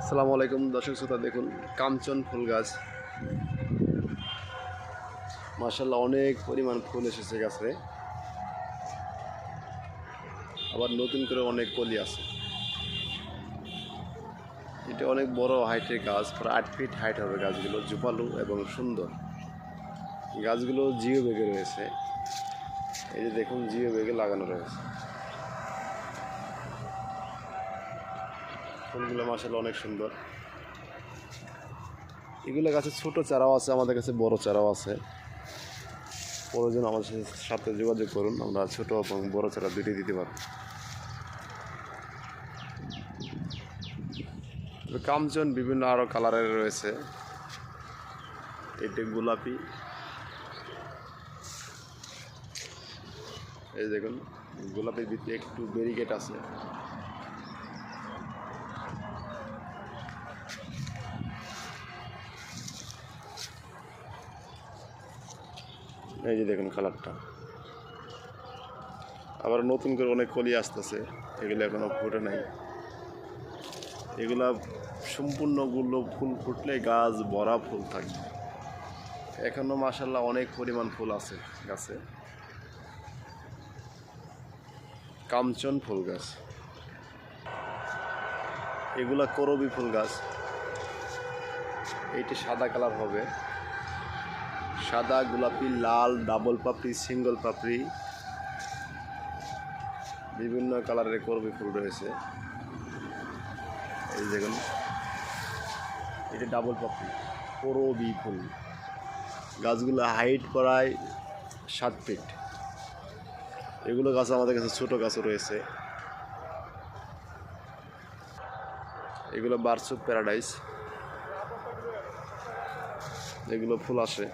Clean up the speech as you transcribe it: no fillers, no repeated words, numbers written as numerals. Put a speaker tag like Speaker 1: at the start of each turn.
Speaker 1: আসসালামু আলাইকুম দর্শক শ্রোতা, দেখুন কাঞ্চন ফুল গাছ। মাশাআল্লাহ অনেক পরিমাণ ফুল এসেছে গাছে, আবার নতুন করে অনেক কলি আছে। এটা অনেক বড় হাইটের গাছ, প্রায় 8 ফিট হাইট হবে গাছগুলো, জুপালু এবং সুন্দর। গাছগুলো জিও বেগে রয়েছে, এই যে দেখুন জিও বেগে লাগানো রয়েছে। ফুলগুলো মাশাআল্লাহ অনেক সুন্দর। এগুলো গাছের ছোট চারাও আছে, আমাদের কাছে বড় চারাও আছে। প্রয়োজন আমাদের সাথে যোগাযোগ করুন, আমরা ছোট এবং বড় চারা দুটি দিতে পারব। কাঞ্চন বিভিন্ন আরও কালারের রয়েছে, এটা গোলাপি, এই দেখুন গোলাপের ভিতরে একটু ব্যারিকেড আছে। এই যে দেখুন কালারটা। আবার নতুন করে অনেক কলি আসতেছে, এগুলো এখনো ফুটে নাই। এগুলা সম্পূর্ণগুলো ফুল ফুটলে গাছ ভরা ফুল থাকবে। এখনো মাশাআল্লাহ অনেক পরিমাণ ফুল আছে গাছে। কাঞ্চন ফুল গাছ, এগুলা করবি ফুল গাছ। এইটি সাদা কালার হবে, সাদা, গোলাপি, লাল, ডাবল পাপড়ি, সিঙ্গল পাপড়ি, বিভিন্ন কালারের করবি ফুল রয়েছে। এই দেখুন এটা ডাবল পাপড়ি করবি ফুল। গাছগুলো হাইট প্রায় 7 ফিট। এগুলো গাছ আমাদের কাছে ছোট গাছও রয়েছে। এগুলো বার্সুক প্যারাডাইস, এগুলো ফুল আসে।